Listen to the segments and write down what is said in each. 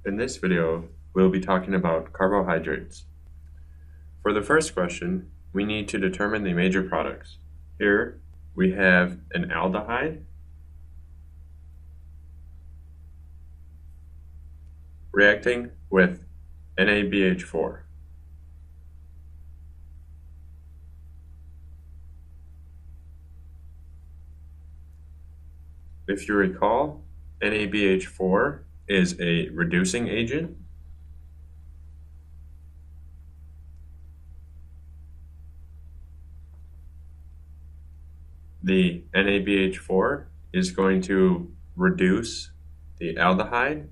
In this video, we'll be talking about carbohydrates. For the first question, we need to determine the major products. Here we have an aldehyde reacting with NABH4. If you recall, NABH4 is a reducing agent. The NABH4 is going to reduce the aldehyde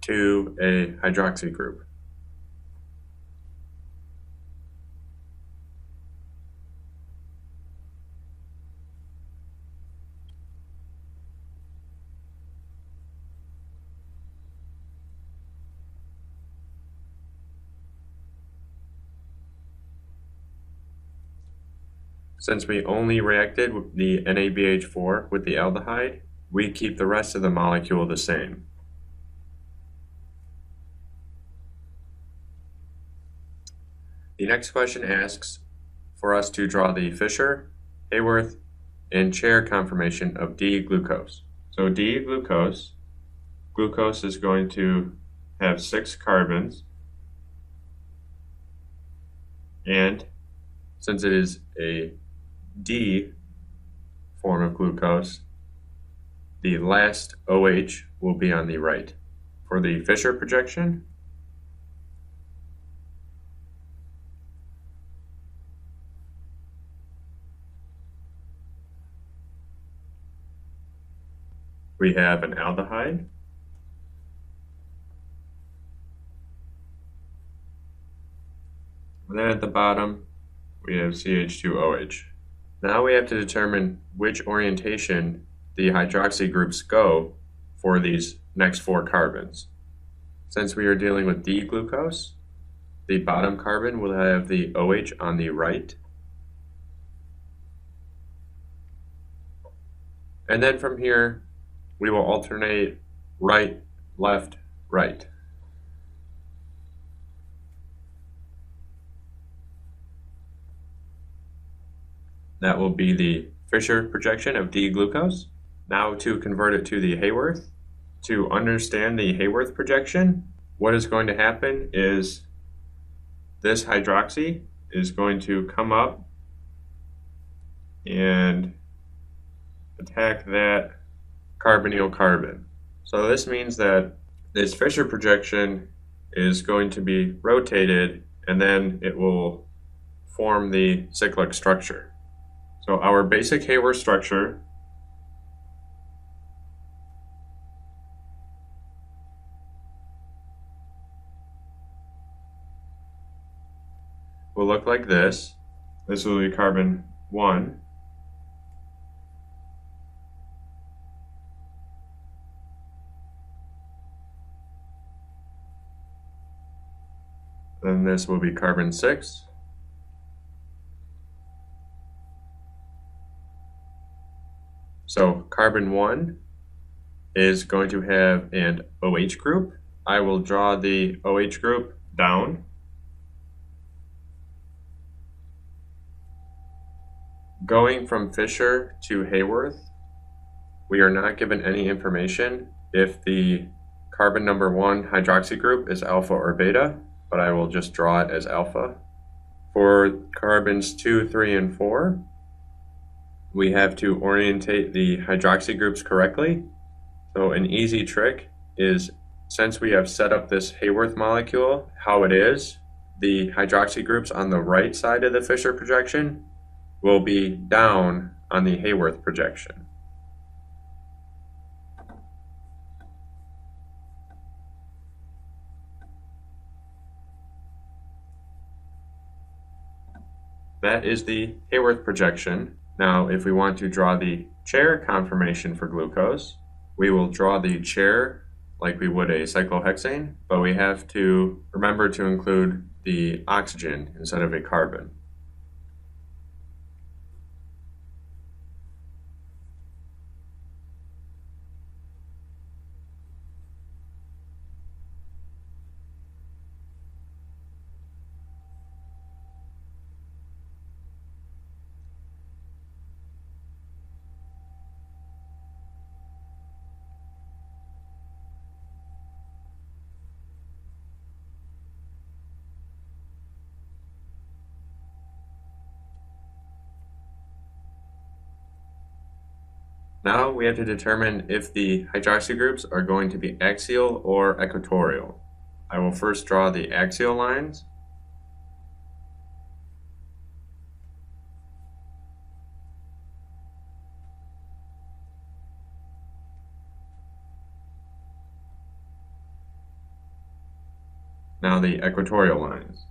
to a hydroxy group. Since we only reacted with the NABH4 with the aldehyde, we keep the rest of the molecule the same. The next question asks for us to draw the Fischer, Haworth, and chair conformation of D-glucose. So D-glucose, glucose is going to have 6 carbons, and since it is a D form of glucose, the last OH will be on the right. For the Fischer projection, we have an aldehyde, and then at the bottom we have CH2OH. Now we have to determine which orientation the hydroxy groups go for these next 4 carbons. Since we are dealing with D-glucose, the bottom carbon will have the OH on the right. And then from here, we will alternate right, left, right. That will be the Fischer projection of D-glucose. Now to convert it to the Haworth. To understand the Haworth projection, what is going to happen is this hydroxy is going to come up and attack that carbonyl carbon. So this means that this Fischer projection is going to be rotated and then it will form the cyclic structure. So our basic Haworth structure will look like this. This will be carbon 1. Then this will be carbon 6. So carbon 1 is going to have an OH group. I will draw the OH group down. Going from Fischer to Haworth, we are not given any information if the carbon number 1 hydroxy group is alpha or beta, but I will just draw it as alpha. For carbons 2, 3, and 4, we have to orientate the hydroxy groups correctly. So an easy trick is, since we have set up this Haworth molecule how it is, the hydroxy groups on the right side of the Fischer projection will be down on the Haworth projection. That is the Haworth projection. Now, if we want to draw the chair conformation for glucose, we will draw the chair like we would a cyclohexane, but we have to remember to include the oxygen instead of a carbon. Now we have to determine if the hydroxy groups are going to be axial or equatorial. I will first draw the axial lines. Now the equatorial lines.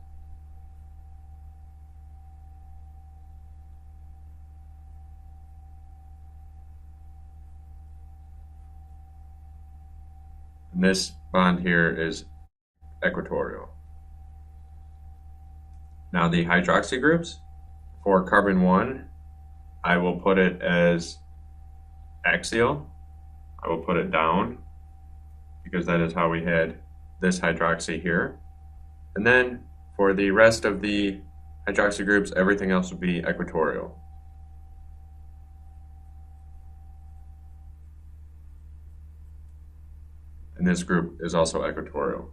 And this bond here is equatorial. Now the hydroxy groups, for carbon 1, I will put it as axial. I will put it down because that is how we had this hydroxy here. And then for the rest of the hydroxy groups, everything else would be equatorial. And this group is also equatorial.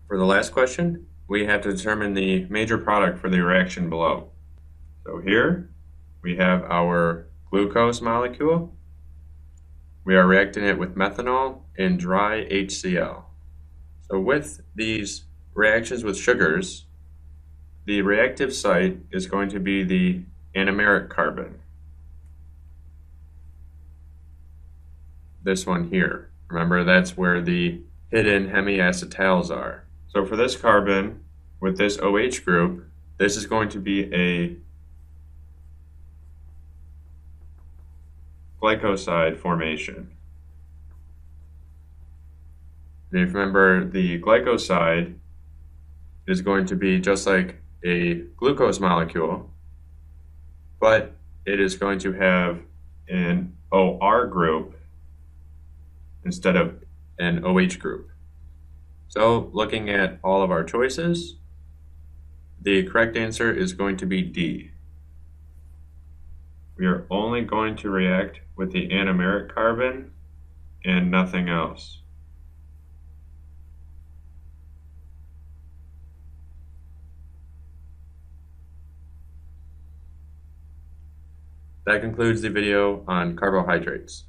For the last question, we have to determine the major product for the reaction below. So here we have our glucose molecule. We are reacting it with methanol in dry HCl. So with these reactions with sugars, the reactive site is going to be the anomeric carbon. This one here. Remember, that's where the hidden hemiacetals are. So for this carbon, with this OH group, this is going to be a glycoside formation. And if you remember, the glycoside is going to be just like a glucose molecule, but it is going to have an OR group instead of an OH group. So looking at all of our choices, the correct answer is going to be D. We are only going to react with the anomeric carbon and nothing else. That concludes the video on carbohydrates.